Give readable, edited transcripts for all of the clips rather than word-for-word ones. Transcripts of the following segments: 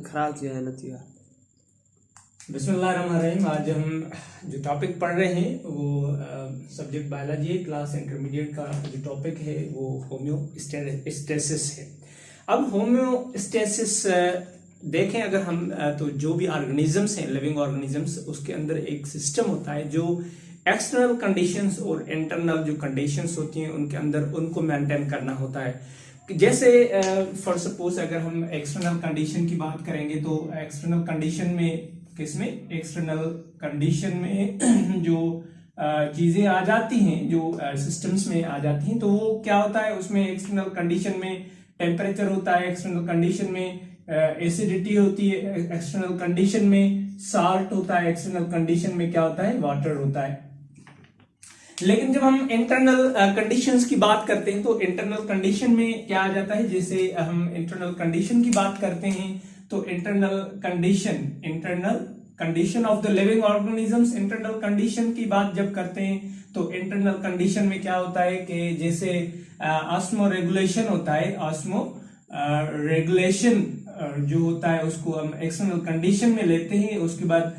खराब किया है लतिया। बिस्मिल्लाहिर्रहमानिर्रहीम। आज हम जो टॉपिक पढ़ रहे हैं वो सब्जेक्ट बायोलॉजी है, क्लास इंटरमीडिएट का जो टॉपिक है वो होम्योस्टेसिस है। अब होम्योस्टेसिस देखें अगर हम तो जो भी ऑर्गेनिजम्स हैं, लिविंग ऑर्गेनिजम्स, उसके अंदर एक सिस्टम होता है जो एक्सटर्नल कंडीशंस और इंटरनल जो कंडीशंस होती हैं उनके अंदर उनको मेंटेन करना होता है। जैसे फॉर सपोज अगर हम एक्सटर्नल कंडीशन की बात करेंगे तो एक्सटर्नल कंडीशन में किसमें एक्सटर्नल कंडीशन में जो चीजें आ जाती हैं, जो सिस्टम्स में आ जाती हैं, तो वो क्या होता है उसमें एक्सटर्नल कंडीशन में टेम्परेचर होता है, एक्सटर्नल कंडीशन में एसिडिटी होती है, एक्सटर्नल कंडीशन में साल्ट होता है, एक्सटर्नल कंडीशन में क्या होता है वाटर होता है। लेकिन जब हम इंटरनल कंडीशंस की बात करते हैं तो इंटरनल कंडीशन में क्या आ जाता है, जैसे हम इंटरनल कंडीशन की बात करते हैं तो internal condition of the living organisms, internal condition की बात जब करते हैं तो इंटरनल कंडीशन में क्या होता है कि जैसे ऑस्मो रेगुलेशन होता है, ऑस्मो रेगुलेशन जो होता है उसको हम एक्सटर्नल कंडीशन में लेते हैं। उसके बाद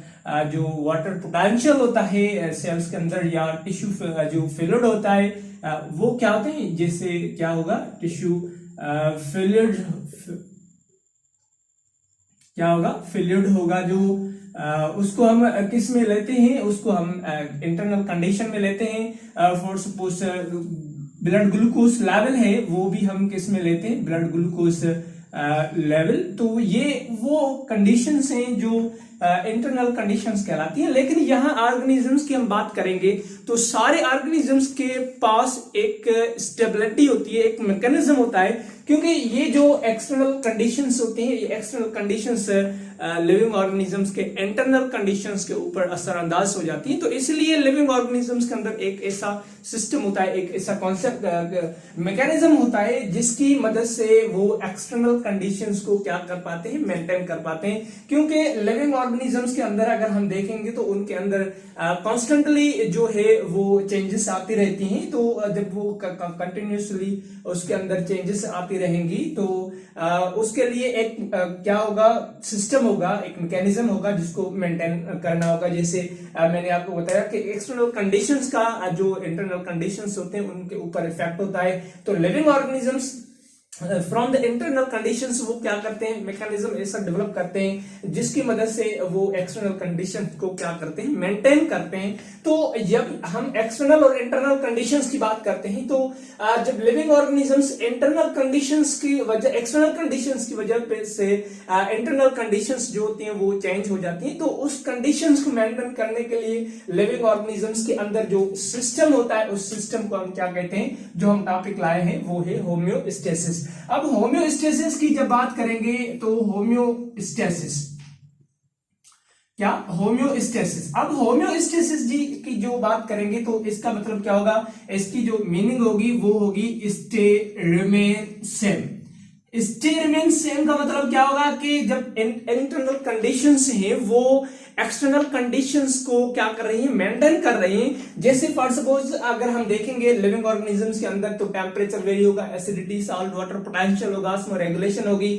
जो वाटर पोटेंशियल होता है सेल्स के अंदर या टिश्यू जो फ्लूइड होता है वो क्या होते हैं, जैसे क्या होगा टिश्यू फ्लूइड, क्या होगा फ्लूइड होगा जो उसको हम किस में लेते हैं, उसको हम इंटरनल कंडीशन में लेते हैं। For suppose blood glucose level है वो भी हम किस में लेते हैं, ब्लड ग्लूकोज लेवल। तो ये वो कंडीशंस हैं जो इंटरनल कंडीशंस कहलाती हैं। लेकिन यहाँ ऑर्गेनिजम्स की हम बात करेंगे तो सारे ऑर्गेनिजम्स के पास एक स्टेबिलिटी होती है, एक मैकेनिज्म होता है, क्योंकि ये जो एक्सटर्नल कंडीशंस होते हैं, ये एक्सटर्नल कंडीशंस लिविंग ऑर्गेनिजम्स के इंटरनल कंडीशंस के ऊपर असरअंदाज हो जाती हैं। तो इसलिए लिविंग ऑर्गेनिजम्स के अंदर एक ऐसा सिस्टम होता है, एक ऐसा कॉन्सेप्ट मैकेनिज्म होता है जिसकी मदद से वो एक्सटर्नल कंडीशंस को क्या कर पाते हैं, मेंटेन कर पाते हैं। क्योंकि लिविंग ऑर्गेनिजम्स के अंदर अगर हम देखेंगे तो उनके अंदर कॉन्स्टेंटली जो है वो चेंजेस आती रहती हैं। तो जब वो कंटिन्यूसली उसके अंदर चेंजेस आती रहेंगी तो उसके लिए एक क्या होगा, सिस्टम होगा, एक मैकेनिज्म होगा जिसको मेंटेन करना होगा। जैसे मैंने आपको बताया कि एक्सटर्नल कंडीशंस का जो इंटरनल कंडीशंस होते हैं उनके ऊपर इफेक्ट होता है। तो living organisms from the internal conditions वो क्या करते हैं, मैकेनिज्म ऐसा डेवलप करते हैं जिसकी मदद से वो एक्सटर्नल कंडीशन को क्या करते हैं, मेंटेन करते हैं। तो जब हम एक्सटर्नल और इंटरनल कंडीशंस की बात करते हैं तो जब लिविंग ऑर्गेनिजम्स इंटरनल कंडीशंस की वजह, एक्सटर्नल कंडीशंस की वजह से इंटरनल कंडीशंस जो होती हैं वो चेंज हो जाती हैं। तो उस कंडीशंस को मेंटेन करने के लिए लिविंग ऑर्गेनिजम्स के अंदर जो सिस्टम होता है उस सिस्टम को हम क्या कहते हैं, जो हम टॉपिक लाए हैं वो है होम्योस्टेसिस। अब होम्योस्टेसिस की जब बात करेंगे तो होम्योस्टेसिस क्या, होम्योस्टेसिस। अब होम्योस्टेसिस जी की जो बात करेंगे तो इसका मतलब क्या होगा, इसकी जो मीनिंग होगी वो होगी stay remain same. Stay remain same का मतलब क्या होगा कि जब इंटरनल कंडीशंस हैं वो एक्सटर्नल कंडीशंस को क्या कर रही हैं, मेंटेन कर रही हैं। जैसे फॉर सपोज अगर हम देखेंगे लिविंग ऑर्गेनिजम्स के अंदर तो टेम्परेचर वेरी होगा, एसिडिटी, साल्ट, वाटर पोटेंशियल होगा, ऑस्मो रेगुलेशन होगी,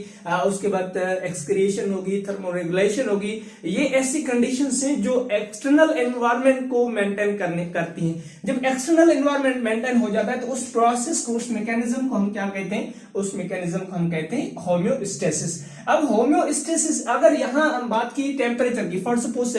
उसके बाद एक्सक्रिएशन होगी, थर्मो रेगुलेशन होगी। ये ऐसी कंडीशंस हैं जो एक्सटर्नल एनवायरनमेंट को मेंटेन करती हैं। जब एक्सटर्नल एनवायरनमेंट मेंटेन हो जाता है तो उस प्रोसेस को, उस मैकेनिज्म को हम क्या कहते हैं, उस मैकेनिज्म को हम कहते हैं होम्योस्टेसिस। अब होम्योस्टेसिस अगर यहां हम बात की टेम्परेचर की, फॉर सपोज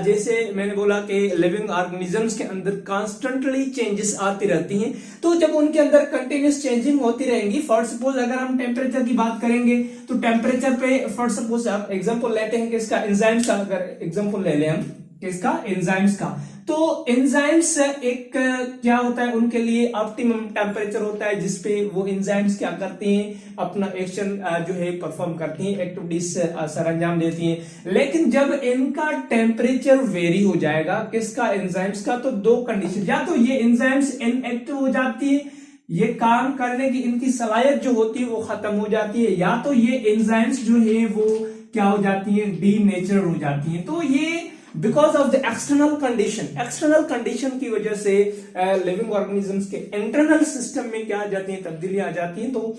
जैसे मैंने बोला कि लिविंग ऑर्गेनिजम्स के अंदर कॉन्स्टेंटली चेंजेस आती रहती हैं, तो जब उनके अंदर कंटिन्यूस चेंजिंग होती रहेंगी, फॉर सपोज अगर हम टेम्परेचर की बात करेंगे तो टेम्परेचर पे फॉर सपोज आप एग्जांपल लेते हैं कि इसका एंजाइम्स का, अगर एग्जांपल ले लें हम किसका, एंजाइम्स का, तो एंजाइम्स एक क्या होता है, उनके लिए ऑप्टिमम टेम्परेचर होता है जिसपे वो एंजाइम्स क्या करती हैं, अपना एक्शन जो है परफॉर्म करती हैं, एक्टिविटीज सर अंजाम देती हैं। लेकिन जब इनका टेम्परेचर वेरी हो जाएगा किसका, एंजाइम्स का, तो दो कंडीशन, या तो ये एंजाइम्स इनएक्टिव हो जाती है, ये काम करने की इनकी सलाहियत जो होती है वो खत्म हो जाती है, या तो ये एंजाइम्स जो है वो क्या हो जाती है, डीनेचर हो जाती है। तो ये because of the external condition की वजह से लिविंग ऑर्गेनिजम्स के इंटरनल सिस्टम में क्या आ जाती है, तब्दीलियां आ जाती हैं। तो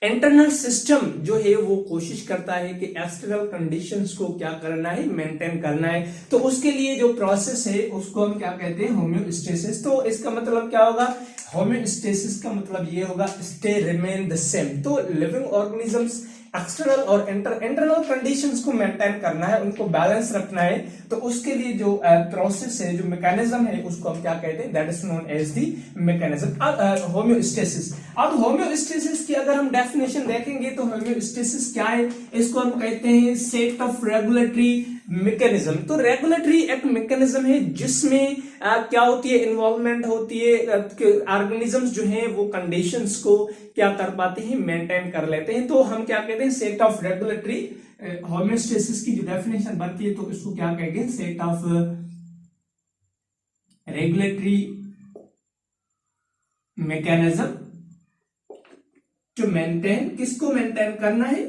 इंटरनल सिस्टम जो है वो कोशिश करता है कि एक्सटर्नल कंडीशंस को क्या करना है, मेंटेन करना है। तो उसके लिए जो प्रोसेस है उसको हम क्या कहते हैं, होम्योस्टेसिस। तो इसका मतलब क्या होगा, होम्योस्टेसिस का मतलब ये होगा स्टे रिमेन द सेम। तो लिविंग ऑर्गेनिजम्स एक्सटर्नल और इंटरनल कंडीशंस को मेंटेन करना है, उनको बैलेंस रखना है। तो उसके लिए जो प्रोसेस है, जो मैकेनिज्म है, उसको हम क्या कहते हैं, that is known as the mechanism homeostasis. अब होम्योस्टेसिस की अगर हम डेफिनेशन देखेंगे तो होम्योस्टेसिस क्या है, इसको हम कहते हैं सेट ऑफ रेगुलेटरी मैकेनिज्म। तो रेगुलेटरी एक मैकेनिज्म है जिसमें क्या होती है, इन्वॉल्वमेंट होती है, ऑर्गेनिजम्स जो हैं वो कंडीशंस को क्या कर पाते हैं, मेंटेन कर लेते हैं। तो हम क्या कहते हैं, सेट ऑफ रेगुलेटरी। होम्योस्टेसिस की जो डेफिनेशन बनती है तो इसको क्या कहेंगे, set of regulatory mechanism to maintain, किसको मेंटेन करना है,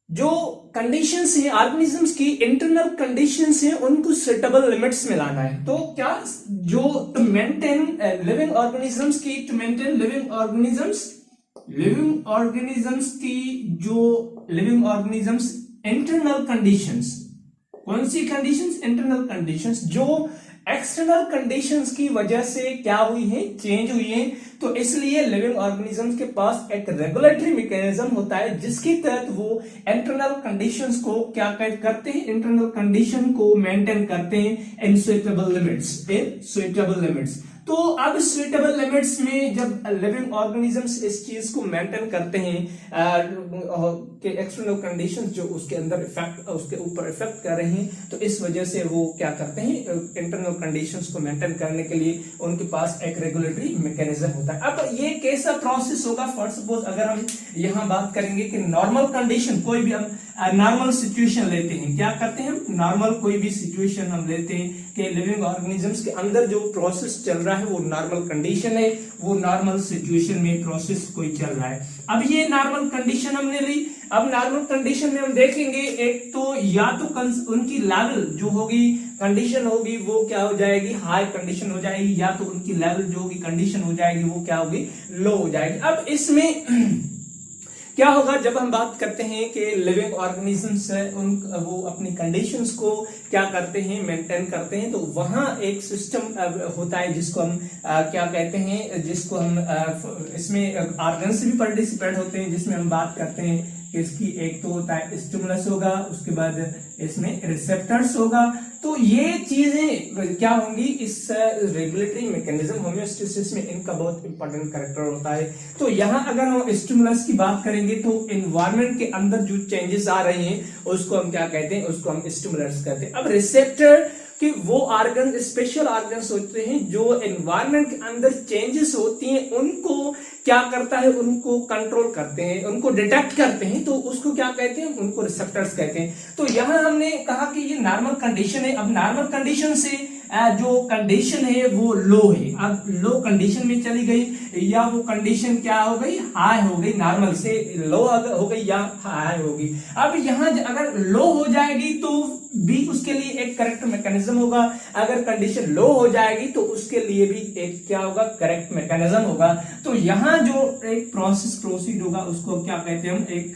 जो कंडीशंस है ऑर्गेनिजम्स की, इंटरनल कंडीशंस है, उनको सुटेबल लिमिट्स में लाना है। तो क्या, जो टू मेंटेन लिविंग ऑर्गेनिजम्स की, टू मेंटेन लिविंग ऑर्गेनिजम्स की जो लिविंग ऑर्गेनिजम्स इंटरनल कंडीशंस, कौन सी कंडीशंस, इंटरनल कंडीशंस, जो एक्सटर्नल कंडीशंस की वजह से क्या हुई है, चेंज हुई है। तो इसलिए लिविंग ऑर्गेनिजम्स के पास एक रेगुलेटरी मैकेनिज्म होता है जिसके तहत वो इंटरनल कंडीशंस को क्या करते हैं, इंटरनल कंडीशन को मेंटेन करते हैं इन सुटेबल लिमिट्स, इन सुटेबल लिमिट्स। तो अब सुटेबल लिमिट्स में जब लिविंग ऑर्गेनिजम्स इस चीज को मेंटेन करते हैं कि एक्सटर्नल कंडीशंस जो उसके अंदर इफेक्ट, उसके ऊपर इफेक्ट कर रहे हैं, तो इस वजह से वो क्या करते हैं, इंटरनल कंडीशंस को मेंटेन करने के लिए उनके पास एक रेगुलेटरी मैकेनिज्म होता है। अब ये कैसा प्रोसेस होगा, फॉर सपोज अगर हम यहां बात करेंगे कि नॉर्मल कंडीशन, कोई भी हम नॉर्मल सिचुएशन लेते हैं, क्या करते हैं हम, नॉर्मल कोई भी सिचुएशन हम लेते हैं कि लिविंग ऑर्गेनिजम्स के अंदर जो प्रोसेस चल रहा है वो नॉर्मल कंडीशन है, वो नॉर्मल सिचुएशन में प्रोसेस कोई चल रहा है। अब ये नॉर्मल कंडीशन हमने ली। अब नॉर्मल कंडीशन में हम देखेंगे, एक तो या तो उनकी लेवल जो होगी, कंडीशन होगी, वो क्या हो जाएगी, हाई कंडीशन हो जाएगी, या तो उनकी लेवल जो होगी, कंडीशन हो जाएगी, वो क्या होगी, लो हो जाएगी। अब इसमें क्या होगा, जब हम बात करते हैं कि लिविंग ऑर्गेनिजम्स वो अपनी कंडीशंस को क्या करते हैं, मेंटेन करते हैं, तो वहां एक सिस्टम होता है जिसको हम क्या कहते हैं, जिसको हम इसमें ऑर्गन्स भी पार्टिसिपेट होते हैं, जिसमें हम बात करते हैं कि इसकी एक तो होता है स्टिमुलस होगा, उसके बाद इसमें रिसेप्टर्स होगा। तो ये चीजें क्या होंगी, इस रेगुलेटरी मैकेनिज्म होम्योस्टेसिस में इनका बहुत इंपॉर्टेंट कैरेक्टर होता है। तो यहाँ अगर हम स्टिमुलस की बात करेंगे तो एनवायरनमेंट के अंदर जो चेंजेस आ रहे हैं उसको हम क्या कहते हैं, उसको हम स्टिमुलस कहते हैं। अब रिसेप्टर कि वो ऑर्गन, स्पेशल ऑर्गन्स होते हैं जो एनवायरनमेंट के अंदर चेंजेस होती हैं उनको क्या करता है, उनको कंट्रोल करते हैं, उनको डिटेक्ट करते हैं, तो उसको क्या कहते हैं, उनको रिसेप्टर्स कहते हैं। तो यहां हमने कहा कि ये नॉर्मल कंडीशन है। अब नॉर्मल कंडीशन से जो कंडीशन है वो लो है, अब लो कंडीशन में चली गई, या वो कंडीशन क्या हो गई, हाई हो गई, नॉर्मल से लो हो गई या हाई होगी। अब यहां अगर लो हो जाएगी तो भी उसके लिए एक करेक्ट मैकेनिज्म होगा, अगर कंडीशन लो हो जाएगी तो उसके लिए भी एक क्या होगा, करेक्ट मैकेनिज्म होगा। तो यहां जो एक प्रोसेस प्रोसीड होगा उसको क्या कहते हैं हम, एक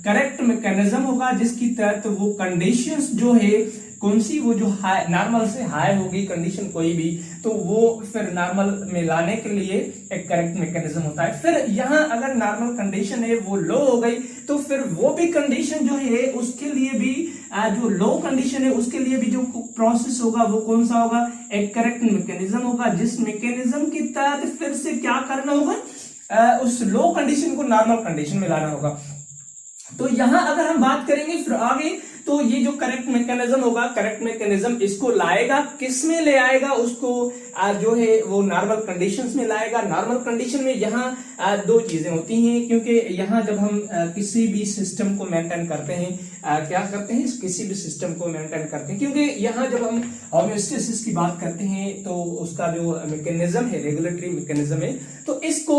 करेक्ट मैकेनिज्म होगा जिसकी तहत वो कंडीशंस जो है कौन सी, वो जो हाई, नॉर्मल से हाई होगी कंडीशन कोई भी, तो वो फिर नॉर्मल में लाने के लिए एक करेक्ट मैकेनिज्म होता है। फिर यहाँ अगर नॉर्मल कंडीशन है वो लो हो गई तो फिर वो भी कंडीशन जो है उसके लिए भी जो लो कंडीशन है उसके लिए भी जो प्रोसेस होगा वो कौन सा होगा, एक करेक्ट मैकेनिज्म होगा, जिस मैकेनिज्म के तहत फिर से क्या करना होगा, उस लो कंडीशन को नॉर्मल कंडीशन में लाना होगा। तो यहां अगर हम बात करेंगे फिर आगे, तो ये जो करेक्ट मैकेनिज्म होगा, करेक्ट मैकेनिज्म इसको लाएगा, किस में ले आएगा, उसको जो है वो नॉर्मल कंडीशंस में लाएगा। नॉर्मल कंडीशन में यहाँ दो चीजें होती हैं, क्योंकि यहाँ जब हम किसी भी सिस्टम को मेंटेन करते हैं, क्या करते हैं, किसी भी सिस्टम को मेंटेन करते हैं, क्योंकि यहाँ जब हम होम्योस्टेसिस की बात करते हैं तो उसका जो मैकेनिज्म है, रेगुलेटरी मैकेनिज्म है, तो इसको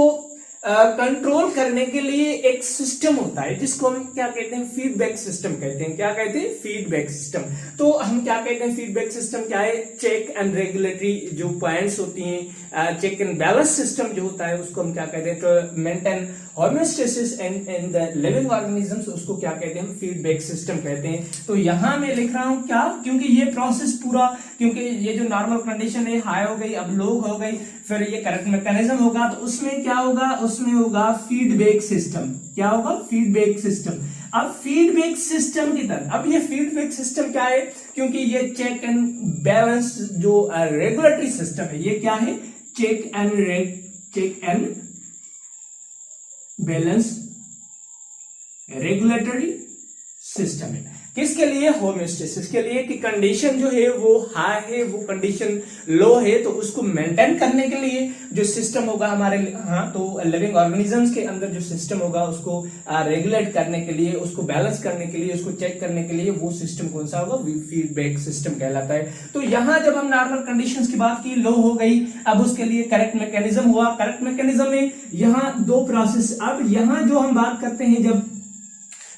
कंट्रोल करने के लिए एक सिस्टम होता है जिसको हम क्या कहते हैं, फीडबैक सिस्टम कहते हैं। क्या कहते हैं, फीडबैक सिस्टम। तो हम क्या कहते हैं, फीडबैक सिस्टम क्या है, चेक एंड रेगुलेटरी जो पॉइंट्स होती हैं, चेक एंड बैलेंस सिस्टम जो होता है उसको हम क्या कहते हैं, तो maintain homeostasis in the living organisms, उसको क्या कहते हैं, फीडबैक सिस्टम कहते हैं। तो यहां मैं लिख रहा हूं क्या, क्योंकि ये प्रोसेस पूरा, क्योंकि ये जो नॉर्मल कंडीशन है हाई हो गई, अब लो हो गई, फिर ये करेक्ट मैकेनिज्म होगा, तो उसमें क्या होगा, उसमें होगा फीडबैक सिस्टम। क्या होगा, फीडबैक सिस्टम। अब फीडबैक सिस्टम की तरह, अब ये फीडबैक सिस्टम क्या है, क्योंकि ये चेक एंड बैलेंस जो रेगुलेटरी सिस्टम है, ये क्या है, check and balance regulatory system है। किसके लिए, होम्योस्टेसिस के लिए, कि कंडीशन जो है वो हाई है, वो कंडीशन लो है, तो उसको मेंटेन करने के लिए जो सिस्टम होगा हमारे, हाँ, तो लिविंग ऑर्गेनिजम्स के अंदर जो सिस्टम होगा उसको रेगुलेट करने के लिए, उसको बैलेंस करने के लिए, उसको चेक करने के लिए, वो सिस्टम कौन सा होगा, फीडबैक सिस्टम कहलाता है। तो यहां जब हम नॉर्मल कंडीशंस की बात की, लो हो गई, अब उसके लिए करेक्ट मैकेनिज्म हुआ। करेक्ट मैकेनिज्म में यहां दो प्रोसेस, अब यहां जो हम बात करते हैं, जब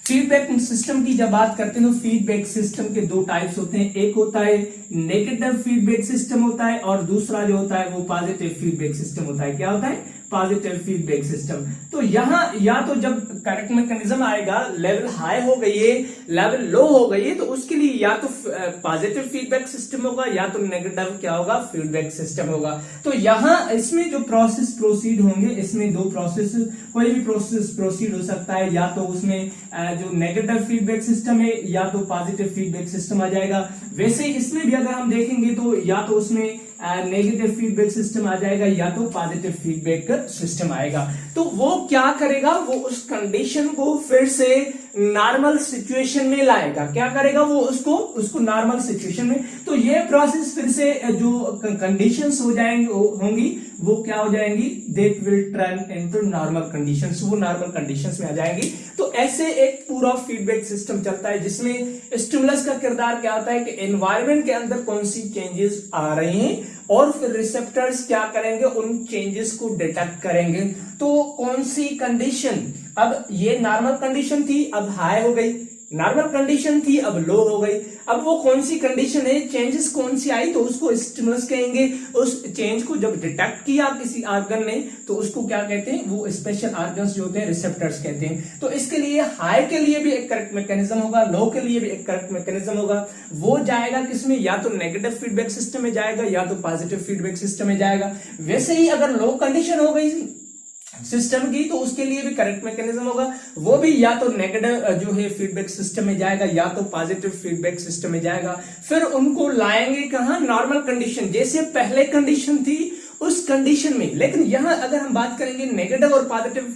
फीडबैक सिस्टम की जब बात करते हैं तो फीडबैक सिस्टम के दो टाइप्स होते हैं, एक होता है नेगेटिव फीडबैक सिस्टम होता है, और दूसरा जो होता है वो पॉजिटिव फीडबैक सिस्टम होता है। क्या होता है, पॉजिटिव फीडबैक सिस्टम। तो यहां या तो जब करेक्ट मैकेनिज्म आएगा, लेवल हाई हो गई है, लेवल लो हो गई है, तो उसके लिए या तो पॉजिटिव फीडबैक सिस्टम होगा या तो नेगेटिव क्या होगा, फीडबैक सिस्टम होगा। तो यहां इसमें जो प्रोसेस प्रोसीड होंगे, इसमें दो प्रोसेस, कोई भी प्रोसेस प्रोसीड हो सकता है, या तो उसमें जो नेगेटिव फीडबैक सिस्टम है या तो पॉजिटिव फीडबैक सिस्टम आ जाएगा। वैसे इसमें भी अगर हम देखेंगे तो या तो उसमें नेगेटिव फीडबैक सिस्टम आ जाएगा या तो पॉजिटिव फीडबैक सिस्टम आएगा। तो वो क्या करेगा, वो उस कंडीशन को फिर से नॉर्मल सिचुएशन में लाएगा। क्या करेगा, वो उसको नॉर्मल सिचुएशन में। तो ये प्रोसेस फिर से जो कंडीशंस हो जाएंगे होंगी वो क्या हो जाएंगी, that will turn into normal conditions, वो नॉर्मल कंडीशंस में आ जाएंगी। तो ऐसे एक पूरा फीडबैक सिस्टम चलता है जिसमें स्टिमुलस का किरदार क्या होता है कि एनवायरनमेंट के अंदर कौन सी चेंजेस आ रही हैं, और फिर रिसेप्टर्स क्या करेंगे, उन चेंजेस को डिटेक्ट करेंगे। तो कौन सी कंडीशन, अब ये नॉर्मल कंडीशन थी, अब हाई हो गई, नॉर्मल कंडीशन थी, अब लो हो गई। अब वो कौन सी कंडीशन है, चेंजेस कौन सी आई, तो उसको स्टिमुलस कहेंगे। उस चेंज को जब डिटेक्ट किया किसी ऑर्गन ने, तो उसको क्या कहते हैं, वो स्पेशल ऑर्गन्स जो होते हैं रिसेप्टर्स कहते हैं। तो इसके लिए हाई के लिए भी एक करेक्ट मैकेनिज्म होगा, लो के लिए भी एक करेक्ट मैकेनिज्म होगा। वो जाएगा किसमें, या तो नेगेटिव फीडबैक सिस्टम में जाएगा या तो पॉजिटिव फीडबैक सिस्टम में जाएगा। वैसे ही अगर लो कंडीशन हो गई सिस्टम की, तो उसके लिए भी करेक्ट मैकेनिज्म होगा, वो भी या तो नेगेटिव जो है फीडबैक सिस्टम में जाएगा या तो पॉजिटिव फीडबैक सिस्टम में जाएगा। फिर उनको लाएंगे कहां, नॉर्मल कंडीशन, जैसे पहले कंडीशन थी उस कंडीशन में। लेकिन यहां अगर हम बात करेंगे नेगेटिव और पॉजिटिव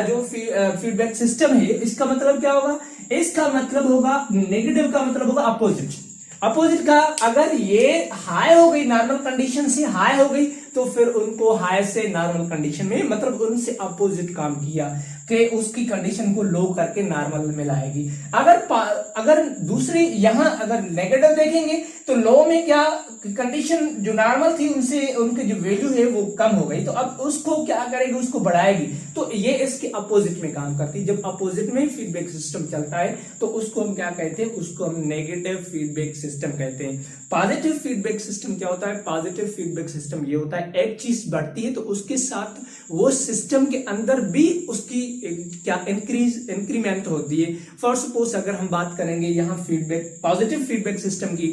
जो फीडबैक सिस्टम है, इसका मतलब क्या होगा, इसका मतलब होगा, नेगेटिव का मतलब होगा अपोजिट। अपोजिट का, अगर ये हाई हो गई, नॉर्मल कंडीशन से हाई हो गई, तो फिर उनको हाई से नॉर्मल कंडीशन में, मतलब उनसे अपोजिट काम किया कि उसकी कंडीशन को लो करके नॉर्मल में लाएगी। अगर दूसरी यहां अगर नेगेटिव देखेंगे तो लो में क्या कंडीशन जो नॉर्मल थी उनसे उनकी जो वैल्यू है वो कम हो गई, तो अब उसको क्या करेगी, उसको बढ़ाएगी। तो ये इसके अपोजिट में काम करती है। जब अपोजिट में फीडबैक सिस्टम चलता है तो उसको हम क्या कहते हैं, उसको हम नेगेटिव फीडबैक सिस्टम कहते हैं। पॉजिटिव फीडबैक सिस्टम क्या होता है, पॉजिटिव फीडबैक सिस्टम ये होता है एक चीज बढ़ती है तो उसके साथ वो सिस्टम के अंदर भी उसकी क्या इंक्रीमेंट होती है। फॉर सपोज अगर हम बात करेंगे यहाँ फीडबैक पॉजिटिव फीडबैक सिस्टम की,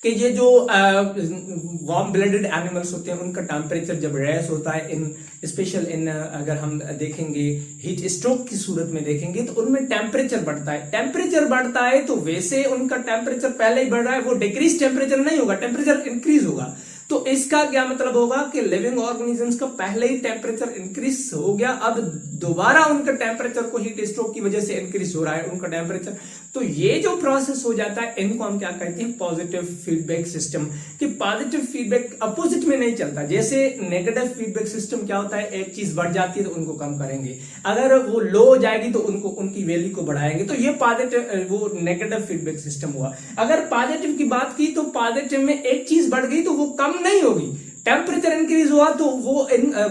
कि ये जो वार्म ब्लडेड एनिमल्स होते हैं उनका टेम्परेचर जब रेस होता है, इन स्पेशल इन अगर हम देखेंगे हीट स्ट्रोक की सूरत में देखेंगे तो उनमें टेम्परेचर बढ़ता है। टेम्परेचर बढ़ता है तो वैसे उनका टेम्परेचर पहले ही बढ़ रहा है, वो डिक्रीज टेम्परेचर नहीं होगा, टेम्परेचर इंक्रीज होगा। तो इसका क्या मतलब होगा कि लिविंग ऑर्गेनिजम्स का पहले ही टेम्परेचर इंक्रीज हो गया, अब दोबारा उनका टेम्परेचर को हीट स्ट्रोक की वजह से इंक्रीज हो रहा है उनका टेम्परेचर। तो ये जो प्रोसेस हो जाता है इनको हम क्या कहते हैं, पॉजिटिव फीडबैक सिस्टम। कि पॉजिटिव फीडबैक अपोजिट में नहीं चलता। जैसे नेगेटिव फीडबैक सिस्टम क्या होता है, एक चीज बढ़ जाती है तो उनको कम करेंगे, अगर वो लो हो जाएगी तो उनको उनकी वैल्यू को बढ़ाएंगे। तो ये पॉजिटिव वो नेगेटिव फीडबैक सिस्टम हुआ। अगर पॉजिटिव की बात की तो पॉजिटिव में एक चीज बढ़ गई तो वो कम नहीं होगी, टेम्परेचर इंक्रीज हुआ तो वो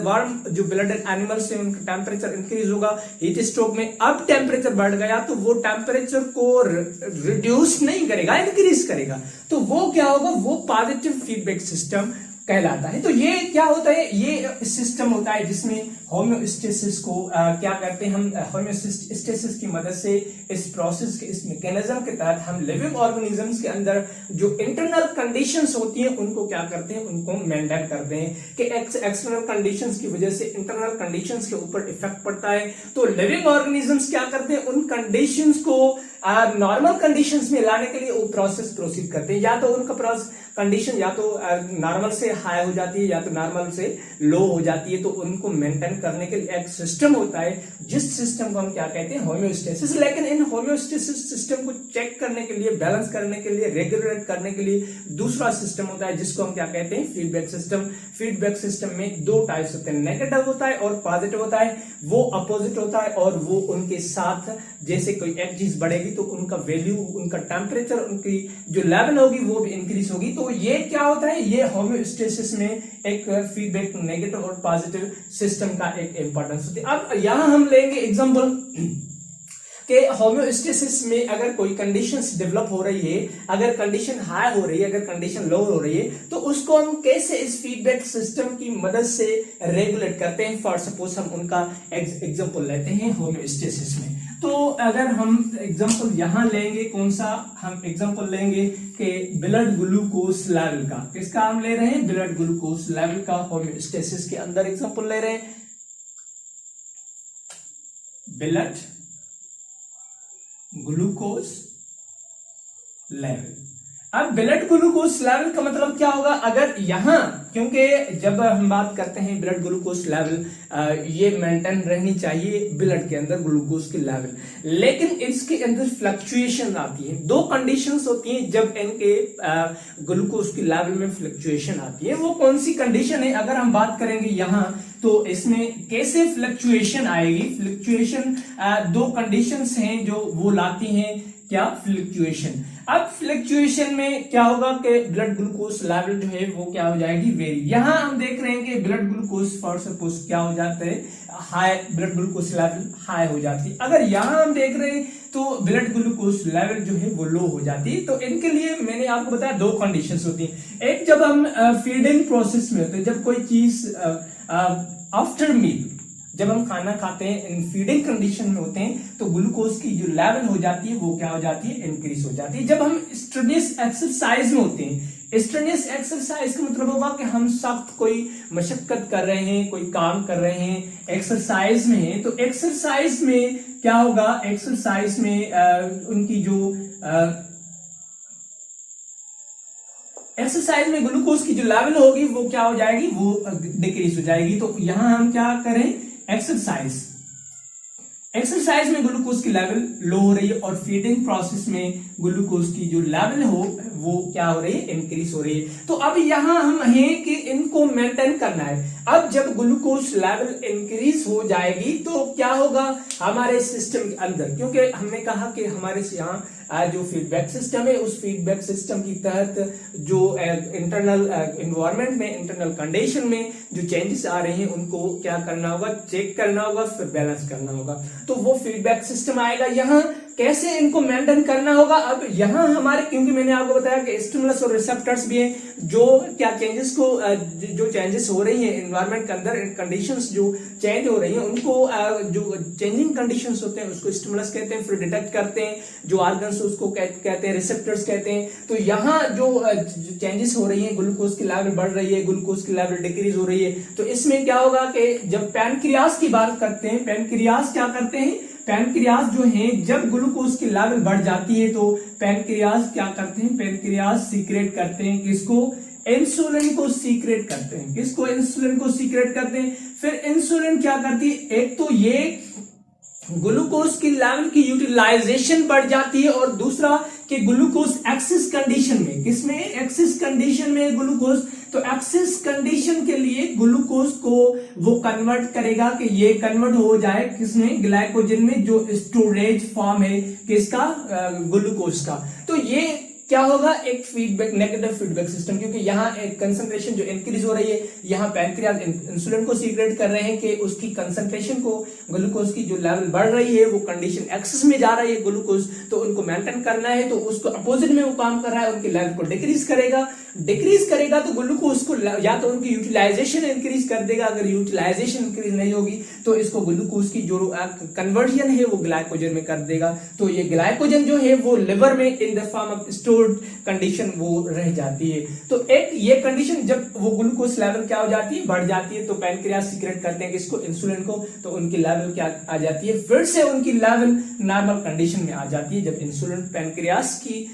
वार्म जो ब्लडेड एनिमल्स हैं उनका टेम्परेचर इंक्रीज होगा हीट स्ट्रोक में। अब टेम्परेचर बढ़ गया तो वो टेम्परेचर को रिड्यूस नहीं करेगा, इंक्रीज करेगा, तो वो क्या होगा, वो पॉजिटिव फीडबैक सिस्टम कहलाता है। तो ये क्या होता है, ये सिस्टम होता है जिसमें होम्योस्टेसिस को क्या करते हैं हम, होम्योस्टेसिस की मदद से इस प्रोसेस के, इस मैकेनिज्म के तहत हम लिविंग ऑर्गेनिजम्स के अंदर जो इंटरनल कंडीशंस होती हैं उनको क्या करते हैं, उनको मेंटेन करते हैं कि एक्सटर्नल कंडीशंस की वजह से इंटरनल कंडीशंस के ऊपर इफेक्ट पड़ता है। तो लिविंग ऑर्गेनिजम्स क्या करते हैं, उन कंडीशंस को नॉर्मल कंडीशंस में लाने के लिए वो प्रोसेस प्रोसीड करते हैं। या तो उनका कंडीशन या तो नॉर्मल से हाई हो जाती है या तो नॉर्मल से लो हो जाती है, तो उनको मेंटेन करने के लिए एक सिस्टम होता है जिस सिस्टम को हम क्या कहते हैं, होम्योस्टेसिस। लेकिन इन होम्योस्टेसिस सिस्टम को चेक करने के लिए, बैलेंस करने के लिए, रेगुलेट करने के लिए दूसरा सिस्टम होता है जिसको हम क्या कहते हैं, फीडबैक सिस्टम। फीडबैक सिस्टम में दो टाइप्स होते हैं, नेगेटिव होता है और पॉजिटिव होता है। वो अपोजिट होता है और वो उनके साथ जैसे कोई एक चीज बढ़ेगी तो उनका वैल्यू, उनका टेम्परेचर, उनकी जो लेवल होगी वो भी इंक्रीज होगी। तो ये क्या होता है, ये होम्योस्टेसिस में एक फीडबैक नेगेटिव और पॉजिटिव सिस्टम का एक इंपॉर्टेंस होती है। अब यहां हम लेंगे एग्जांपल कि होम्योस्टेसिस में अगर कोई कंडीशंस डेवलप हो रही है, अगर कंडीशन हाई हो रही है, अगर कंडीशन लो हो रही है, तो उसको हम कैसे इस फीडबैक सिस्टम की मदद से रेगुलेट करते हैं। फॉर सपोज हम उनका एग्जांपल लेते हैं होम्योस्टेसिस में। तो अगर हम एग्जांपल यहां लेंगे, कौन सा हम एग्जांपल लेंगे कि ब्लड ग्लूकोज लेवल का, किसका हम ले रहे हैं, ब्लड ग्लूकोज लेवल का होम्योस्टेसिस के अंदर एग्जांपल ले रहे हैं, ब्लड ग्लूकोज लेवल। अब ब्लड ग्लूकोज लेवल का मतलब क्या होगा, अगर यहां, क्योंकि जब हम बात करते हैं ब्लड ग्लूकोज लेवल, ये मेंटेन रहनी चाहिए ब्लड के अंदर ग्लूकोज की लेवल, लेकिन इसके अंदर फ्लक्चुएशन आती है। दो कंडीशंस होती हैं जब इनके ग्लूकोज की लेवल में फ्लक्चुएशन आती है। वो कौन सी कंडीशन है, अगर हम बात करेंगे यहां तो इसमें कैसे फ्लक्चुएशन आएगी। फ्लक्चुएशन दो कंडीशंस हैं जो वो लाती हैं, क्या, फ्लक्चुएशन। अब फ्लक्चुएशन में क्या होगा कि ब्लड ग्लूकोज लेवल जो है वो क्या हो जाएगी, वेरी। यहां हम देख रहे हैं कि ब्लड ग्लूकोज फॉर सपोज क्या हो जाता है, high, blood glucose level high हो जाती है। अगर यहां हम देख रहे हैं तो ब्लड ग्लूकोज लेवल जो है वो लो हो जाती है। तो इनके लिए मैंने आपको बताया दो कंडीशंस होती हैं। एक जब हम फीडिंग प्रोसेस में होते हैं, जब कोई चीज आफ्टर मील, जब हम खाना खाते हैं, इन फीडिंग कंडीशन में होते हैं, तो ग्लूकोज की जो लेवल हो जाती है वो क्या हो जाती है, इंक्रीज हो जाती है। जब हम स्ट्रेनियस एक्सरसाइज में होते हैं, स्ट्रेनियस एक्सरसाइज का मतलब होगा कि हम सख्त कोई मशक्कत कर रहे हैं, कोई काम कर रहे हैं, एक्सरसाइज में है, तो एक्सरसाइज में क्या होगा, एक्सरसाइज में उनकी जो एक्सरसाइज में ग्लूकोज की जो लेवल होगी वो क्या हो जाएगी, वो डिक्रीज हो जाएगी। तो यहां हम क्या करें, एक्सरसाइज में ग्लूकोज की लेवल लो हो रही है और फीडिंग प्रोसेस में ग्लूकोज की जो लेवल हो वो क्या हो रही है, इंक्रीज हो रही है। तो अब यहां हम हैं कि इनको मेंटेन करना है। अब जब ग्लूकोज लेवल इंक्रीज हो जाएगी तो क्या होगा हमारे सिस्टम के अंदर, क्योंकि हमने कहा कि हमारे यहाँ जो फीडबैक सिस्टम है, उस फीडबैक सिस्टम की तहत जो इंटरनल एनवायरनमेंट में, इंटरनल कंडीशन में जो चेंजेस आ रहे हैं उनको क्या करना होगा, चेक करना होगा, फिर बैलेंस करना होगा। तो वो फीडबैक सिस्टम आएगा। यहाँ कैसे इनको मेंटेन करना होगा, अब यहां हमारे, क्योंकि मैंने आपको बताया कि स्टिमुलस और रिसेप्टर्स भी हैं जो क्या चेंजेस को, जो चेंजेस हो रही हैं एनवायरनमेंट के अंदर, कंडीशंस जो चेंज हो रही हैं उनको, जो चेंजिंग कंडीशंस होते हैं उसको स्टिमुलस कहते हैं, फिर डिटेक्ट करते हैं जो ऑर्गन्स उसको कहते हैं रिसेप्टर्स कहते हैं। तो यहाँ जो चेंजेस हो रही है, ग्लूकोज की लेवल बढ़ रही है, ग्लूकोज की लेवल डिक्रीज हो रही है, तो इसमें क्या होगा कि जब पैनक्रियाज की बात करते हैं, पैनक्रियाज क्या करते हैं, पैनक्रियाज जो है जब ग्लूकोज की लेवल बढ़ जाती है तो पैनक्रियाज क्या करते हैं, पैनक्रियाज सीक्रेट करते हैं, किसको, इंसुलिन को सीक्रेट करते हैं। किसको, इंसुलिन को सीक्रेट करते हैं। फिर इंसुलिन क्या करती है, एक तो ये ग्लूकोज की लेवल की यूटिलाइजेशन बढ़ जाती है और दूसरा कि ग्लूकोज एक्सेस कंडीशन में, किसमें, एक्सेस कंडीशन में ग्लूकोज, तो एक्सेस कंडीशन के लिए ग्लूकोज को वो कन्वर्ट करेगा कि ये कन्वर्ट हो जाए किसमें, ग्लाइकोजन में, जो स्टोरेज फॉर्म है किसका, ग्लूकोज का। तो ये क्या होगा, एक फीडबैक, नेगेटिव फीडबैक सिस्टम, क्योंकि यहाँ एक कंसंट्रेशन जो इंक्रीज हो रही है, यहाँ पैनक्रियाज इंसुलिन को सीक्रेट कर रहे हैं कि उसकी कंसंट्रेशन को, ग्लूकोज की जो लेवल बढ़ रही है वो कंडीशन एक्सेस में जा रही है ग्लूकोज, तो उनको मेंटेन करना है, तो उसको अपोजिट में वो काम कर रहा है, उनके लेवल को डिक्रीज करेगा तो ग्लूकोज को या तो उनकी यूटिलाइजेशन इंक्रीज कर देगा, अगर यूटिलाइजेशन इंक्रीज नहीं होगी तो इसको ग्लूकोज की जो कन्वर्जन है वो ग्लाइकोजन में कर देगा, तो ये ग्लाइकोजन जो है वो लिवर में in the form of stored condition वो रह जाती है। तो एक ये कंडीशन जब वो ग्लूकोज लेवल क्या हो जाती है, बढ़ जाती है, तो पैनक्रियाज सीक्रेट करते हैं किसको, इंसुलिन को, तो उनकी लेवल क्या आ जाती है, फिर से उनकी लेवल नॉर्मल कंडीशन में आ जाती है जब इंसुलिन पैनक्रियाज की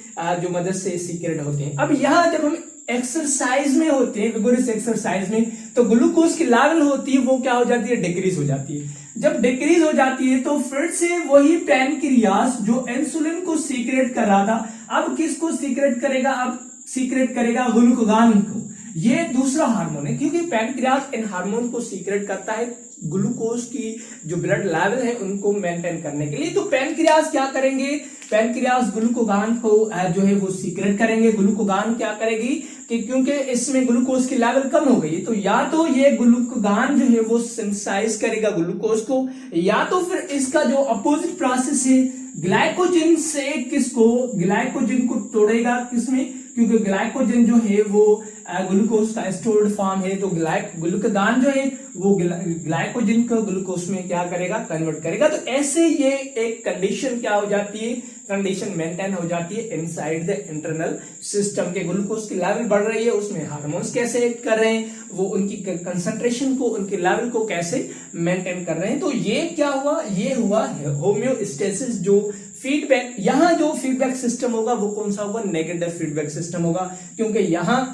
जो मदद से सीक्रेट होते हैं। अब यहाँ जब हम एक्सरसाइज में होते हैं, विगोरस एक्सरसाइज में, तो ग्लूकोज की लेवल होती है वो क्या हो जाती है, डिक्रीज हो जाती है। जब डिक्रीज हो जाती है तो फिर से वही पैनक्रियाज जो इंसुलिन को सीक्रेट कर रहा था, अब किसको सीक्रेट करेगा, अब सीक्रेट करेगा ग्लूकागॉन को। ये दूसरा हार्मोन है, क्योंकि पैनक्रियाज इन हार्मोन को सीक्रेट करता है ग्लूकोज की जो ब्लड लेवल है उनको मेंटेन करने के लिए। तो पैनक्रियाज क्या करेंगे, पैनक्रियाज ग्लूकागॉन को जो है वो सीक्रेट करेंगे। ग्लूकागॉन क्या करेगी कि क्योंकि इसमें ग्लूकोज की लेवल कम हो गई, तो या तो ये ग्लूकागॉन जो है वो सिंथेसाइज करेगा ग्लूकोज को, या तो फिर इसका जो अपोजिट प्रोसेस है ग्लाइकोजन से किसको, ग्लाइकोजन को तोड़ेगा, किसमें, क्योंकि ग्लाइकोजन जो है वो ग्लूकोज का स्टोर्ड फॉर्म है, तो ग्लूकागॉन जो है वो ग्लाइकोजन को ग्लूकोज में क्या करेगा, कन्वर्ट करेगा। तो ऐसे ये एक कंडीशन क्या हो जाती है, कंडीशन मेंटेन हो जाती है इनसाइड द इंटरनल सिस्टम के। ग्लूकोज की लेवल बढ़ रही है, उसमें हार्मोन्स कैसे एक्ट कर रहे हैं, वो उनकी कंसंट्रेशन को, उनके लेवल को कैसे मेंटेन कर रहे हैं। तो ये क्या हुआ, ये हुआ होम्योस्टेसिस। जो फीडबैक, यहां जो फीडबैक सिस्टम होगा वो कौन सा होगा, नेगेटिव फीडबैक सिस्टम होगा, क्योंकि यहां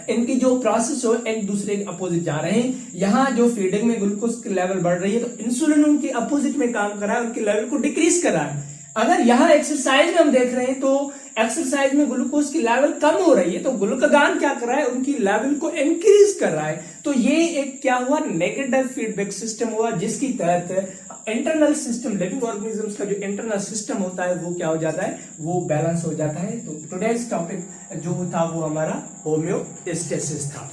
इनकी जो प्रोसेस हो एक दूसरे के अपोजिट जा रहे हैं। यहां जो फीडिंग में ग्लूकोज की लेवल बढ़ रही है तो इंसुलिन उनके अपोजिट में काम कर रहा है, उनके लेवल को डिक्रीज कर रहा है। अगर यहां एक्सरसाइज में हम देख रहे हैं तो एक्सरसाइज में ग्लूकोज की लेवल कम हो रही है, तो ग्लूकागॉन क्या कर रहा है, उनकी लेवल को इंक्रीज कर रहा है। तो ये एक क्या हुआ, नेगेटिव फीडबैक सिस्टम हुआ, जिसकी तहत इंटरनल सिस्टम, लिविंग ऑर्गेनिजम्स का जो इंटरनल सिस्टम होता है वो क्या हो जाता है, वो बैलेंस हो जाता है। तो टुडेज टॉपिक जो था वो हमारा होम्योस्टेसिस था।